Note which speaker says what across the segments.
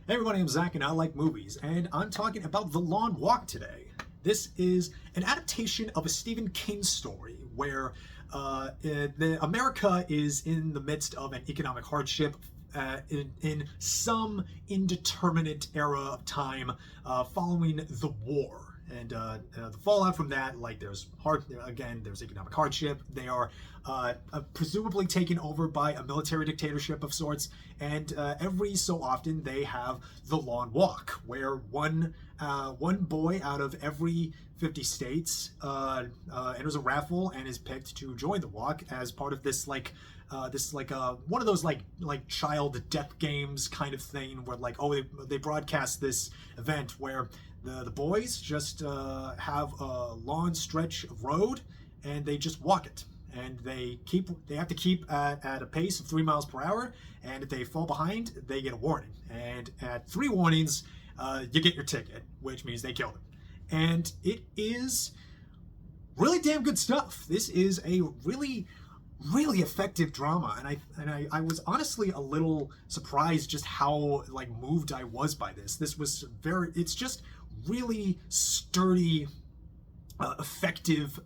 Speaker 1: Hey everybody, I'm Zach and I like movies, and I'm talking about The Long Walk today. This is an adaptation of a Stephen King story where America is in the midst of an economic hardship in some indeterminate era of time following the war. And the fallout from that, like there's economic hardship. They are presumably taken over by a military dictatorship of sorts, and every so often they have the Long Walk, where one boy out of every 50 states enters a raffle and is picked to join the walk as part of this one of those like child death games kind of thing, where they broadcast this event where the boys just have a long stretch of road and they just walk it, and they have to keep at a pace of 3 miles per hour, and if they fall behind they get a warning, and at 3 warnings you get your ticket, which means they kill them. And it is really damn good stuff. This is a really effective drama, and I was honestly a little surprised just how moved I was by this. It's just really sturdy, effective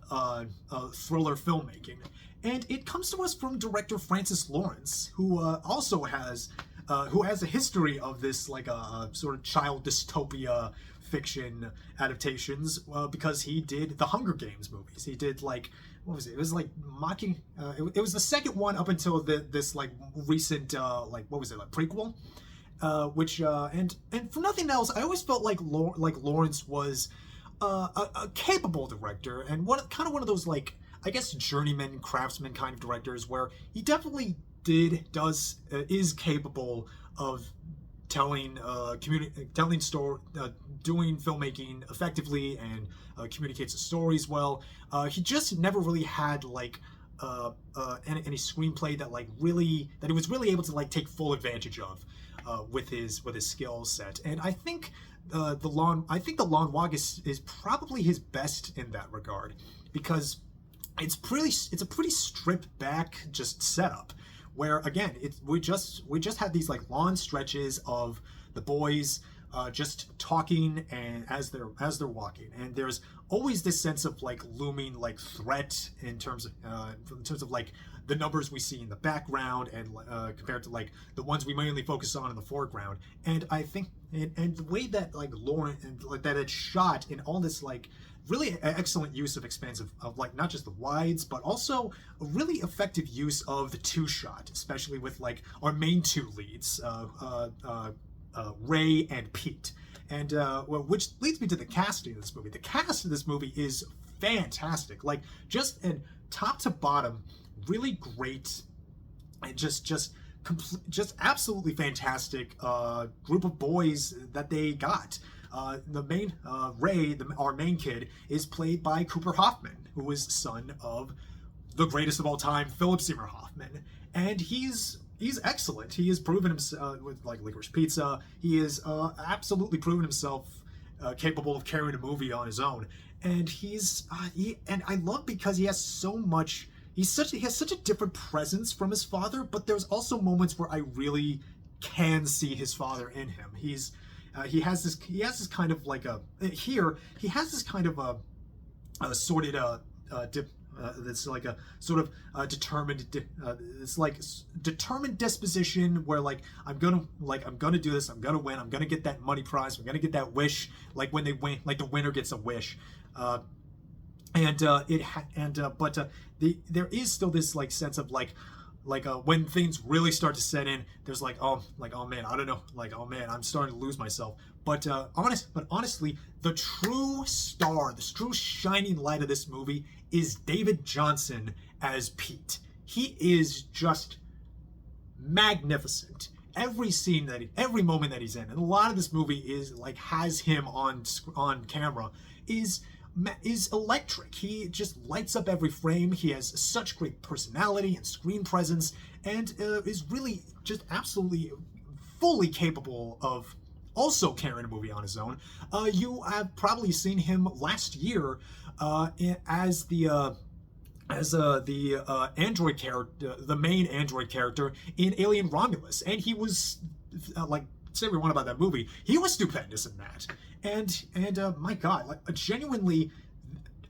Speaker 1: thriller filmmaking, and it comes to us from director Francis Lawrence, who also has a history of this sort of child dystopia fiction adaptations, because he did the Hunger Games movies. He did what was it? It was mocking. It was the second one up until this recent prequel. Which and for nothing else, I always felt like Lawrence was a capable director, and one of those I guess journeyman craftsman kind of directors, where he definitely is capable of telling story, doing filmmaking effectively, and communicates the stories well. He just never really had any screenplay that he was really able to take full advantage of with his skill set. And I think the Long Walk is probably his best in that regard, because it's a pretty stripped back just setup, where again we just had these long stretches of the boys just talking, and as they're walking, and there's always this sense of looming threat in terms of the numbers we see in the background, and compared to the ones we mainly focus on in the foreground. And I think and the way that Lauren and that it's shot in all this really excellent use of expansive of not just the wides, but also a really effective use of the 2-shot, especially with our main 2 leads, Ray and Pete. And which leads me to the casting of this movie. The cast of this movie is fantastic, just in top to bottom, really great, and just absolutely fantastic group of boys that they got. The main Ray, our main kid, is played by Cooper Hoffman, who is son of the greatest of all time, Philip Seymour Hoffman, and he's excellent. He has proven himself with Licorice Pizza. He has absolutely proven himself capable of carrying a movie on his own. And and I love, because he has so much. He has such a different presence from his father, but there's also moments where I really can see his father in him. He has this kind of he has this kind of a sorted that's a sort of determined determined disposition, where I'm gonna do this, I'm gonna win, I'm gonna get that money prize, I'm gonna get that wish, when they win, the winner gets a wish. There is still this sense of when things really start to set in, there's oh man, I don't know, oh man, I'm starting to lose myself. But honestly, the true star, the true shining light of this movie is David Jonsson as Pete. He is just magnificent. Every moment that he's in, and a lot of this movie is has him on camera, is electric. He just lights up every frame. He has such great personality and screen presence, and is really just absolutely fully capable of also carrying a movie on his own. You have probably seen him last year as the android character, the main android character in Alien Romulus, and he was say we want about that movie, he was stupendous in that. And my God, like genuinely,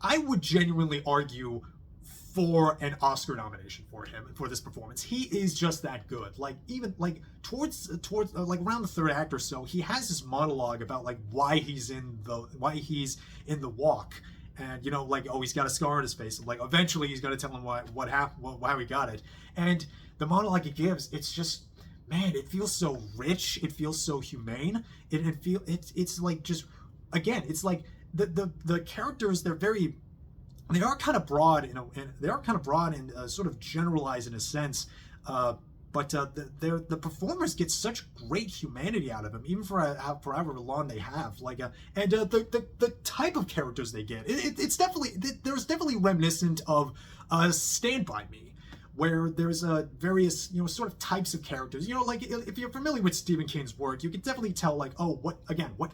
Speaker 1: I would genuinely argue for an Oscar nomination for him for this performance. He is just that good. Like even like towards like around the third act or so, he has this monologue about like why he's in the walk. And you know, like, oh, he's got a scar on his face. And, like, eventually he's gonna tell him what happened, how he got it. And the monologue he gives, it's just, man, it feels so rich. It feels so humane. It's like just, again, it's like the characters. They are kind of broad, and sort of generalized in a sense. But the performers get such great humanity out of them, even for however long they have. Like, the type of characters they get, it's definitely, there's definitely reminiscent of Stand By Me, where there's various, you know, sort of types of characters. You know, like if you're familiar with Stephen King's work, you can definitely tell, like, oh, what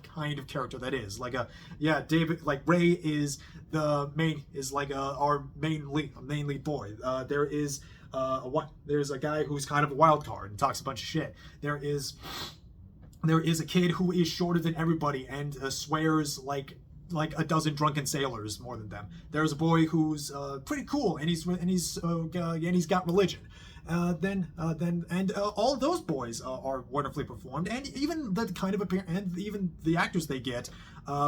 Speaker 1: kind of character that is. Like, yeah, David, like Ray is our main lead boy. There's a guy who's kind of a wild card and talks a bunch of shit. There is a kid who is shorter than everybody and swears like a dozen drunken sailors more than them. There's a boy who's pretty cool and he's got religion. All of those boys are wonderfully performed, and even the kind of and even the actors they get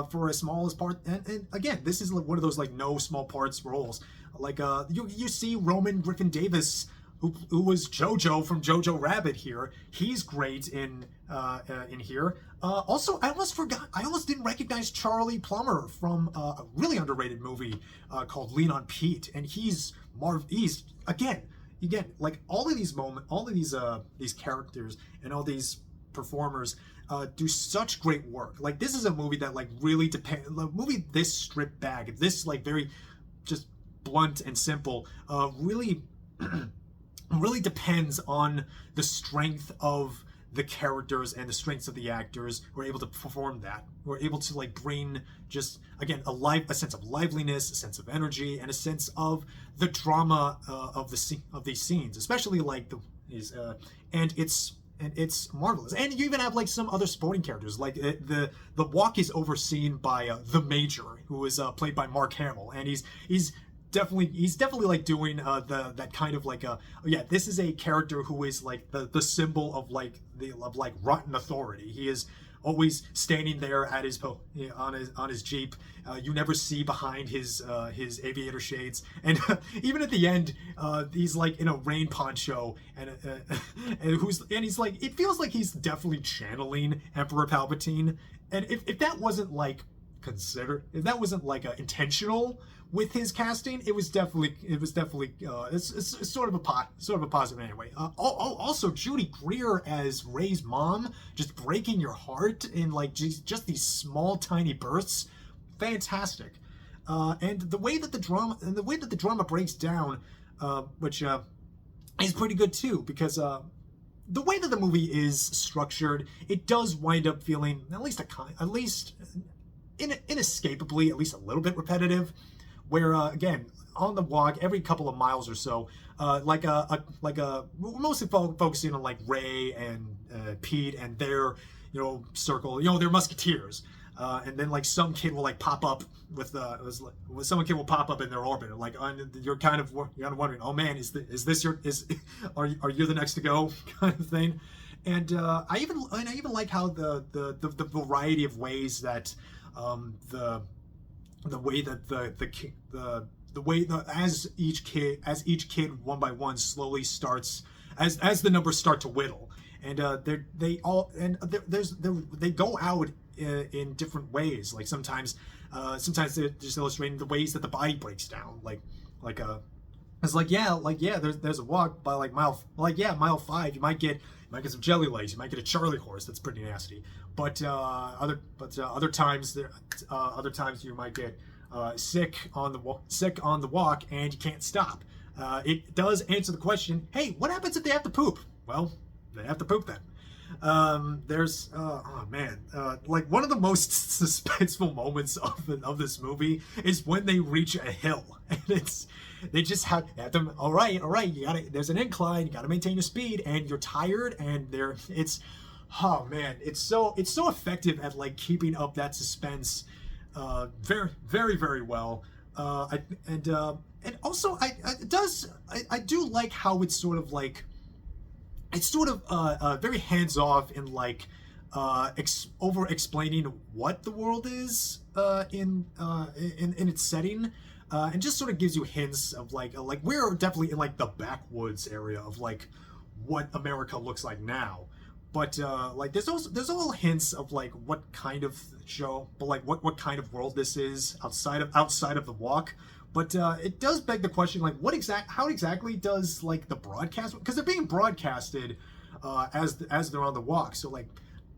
Speaker 1: for as small as part. And again, this is like one of those like no small parts roles. Like you see Roman Griffin Davis, who was Jojo from Jojo Rabbit here. He's great in here. Also, I almost didn't recognize Charlie Plummer from a really underrated movie called Lean on Pete, and he's again, like all of these characters and all these performers do such great work. Like, this is a movie that like really depends. A movie this stripped back, this like very just blunt and simple, really really depends on the strength of the characters and the strengths of the actors who are able to perform that, who are able to like bring just, again, a sense of liveliness, a sense of energy, and a sense of the drama of these scenes, especially like and it's marvelous. And you even have like some other supporting characters, like the walk is overseen by the Major, who is played by Mark Hamill, and he's definitely like doing that kind of like this is a character who is like the symbol of like rotten authority. He is always standing there at on his Jeep. You never see behind his aviator shades, and even at the end, he's like in a rain poncho, and he's like, it feels like he's definitely channeling Emperor Palpatine. And if that wasn't like intentional with his casting, it's sort of a positive anyway. Also, Judy Greer as Ray's mom, just breaking your heart in like just these small tiny bursts, fantastic. And the way that the drama breaks down, which is pretty good too, because the way that the movie is structured, it does wind up feeling at least inescapably at least a little bit repetitive. Where again, on the walk, every couple of miles or so, we're mostly focusing on like Ray and Pete and their, you know, circle, you know, their musketeers, and then like some kid will like pop up some kid will pop up in their orbit, like you're kind of wondering, oh man, are you the next to go kind of thing. And I even like how the variety of ways that as each kid one by one slowly starts, as the numbers start to whittle, and they go out in different ways. Like sometimes they're just illustrating the ways that the body breaks down. It's like there's a walk by mile 5, you might get some jelly legs, you might get a Charlie horse that's pretty nasty. But other times you might get sick on the walk and you can't stop. It does answer the question, hey, what happens if they have to poop? Well, they have to poop then. There's like one of the most suspenseful moments of this movie is when they reach a hill, and they just have to, all right, there's an incline, you gotta maintain your speed, and you're tired, and Oh man, it's so effective at like keeping up that suspense, very very very well. And also I do like how it's sort of like it's sort of very hands off in like over explaining what the world is in its setting. And just sort of gives you hints of like we're definitely in like the backwoods area of like what America looks like now. But like there's all hints of like what kind of show, but like what kind of world this is outside of the walk. But it does beg the question, like how exactly does like the broadcast, because they're being broadcasted as they're on the walk. So like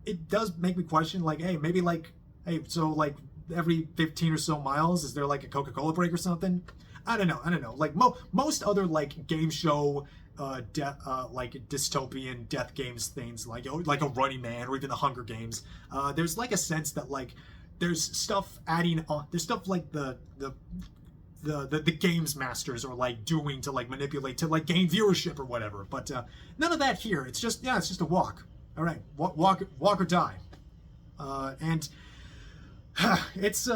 Speaker 1: it does make me question, like, hey, maybe like, hey, so like every 15 or so miles is there like a Coca-Cola break or something? I don't know. Like most other like game show like dystopian death games things, like a Running Man or even the Hunger Games, there's like a sense that like there's stuff adding on, there's stuff like the games masters are like doing to like manipulate to like gain viewership or whatever. But none of that here. It's just a walk. All right, walk or die. And it's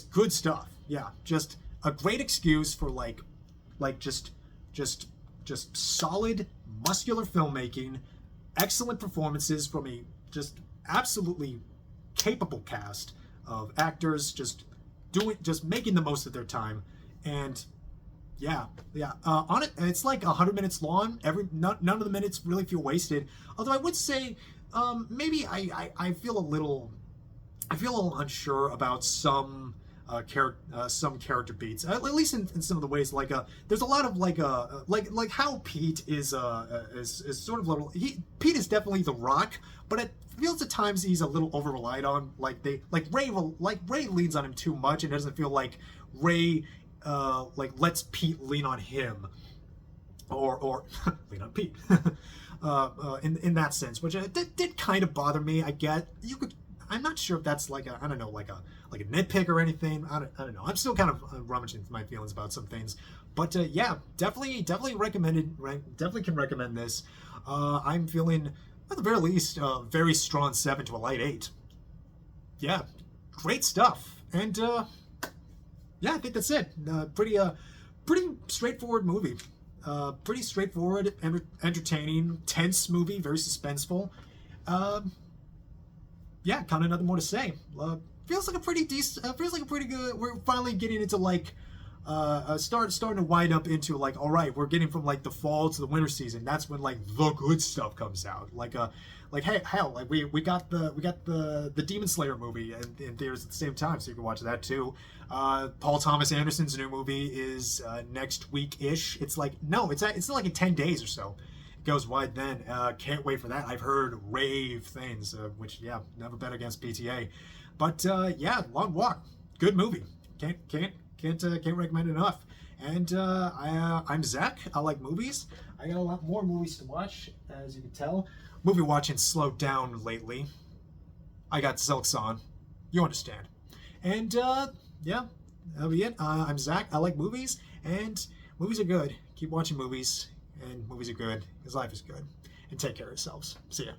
Speaker 1: good stuff. Yeah, just a great excuse for like just solid muscular filmmaking, excellent performances from a just absolutely capable cast of actors, just making the most of their time. And yeah. On it, it's like 100 minutes long. None of the minutes really feel wasted. Although I would say maybe I feel a little unsure about some character beats, at least in some of the ways. Like there's a lot of like how Pete is sort of Pete is definitely the Rock, but it feels at times he's a little over relied on. Like Ray leans on him too much, and it doesn't feel like Ray like lets Pete lean on him, or lean on Pete in that sense, which did kind of bother me. I get I'm not sure if that's like a nitpick or anything. I don't know. I'm still kind of rummaging my feelings about some things, but yeah, definitely recommended. Definitely can recommend this. I'm feeling at the very least very strong 7 to a light 8. Yeah, great stuff. And yeah, I think that's it. Pretty straightforward movie. Pretty straightforward, entertaining, tense movie, very suspenseful. Yeah, kind of nothing more to say. Feels like a pretty decent. Feels like a pretty good. We're finally getting into like starting to wind up into like, all right, we're getting from like the fall to the winter season. That's when like the good stuff comes out. Like hey, hell, like we got the Demon Slayer movie in theaters at the same time, so you can watch that too. Paul Thomas Anderson's new movie is next week-ish. It's like it's like in 10 days or so. It goes wide then. Can't wait for that. I've heard rave things, which yeah, never bet against PTA. But yeah, Long Walk, good movie. Can't recommend it enough. And I'm Zach. I like movies. I got a lot more movies to watch, as you can tell. Movie watching slowed down lately. I got Silks on. You understand. And yeah, that'll be it. I'm Zach. I like movies, and movies are good. Keep watching movies, and movies are good, because life is good. And take care of yourselves. See ya.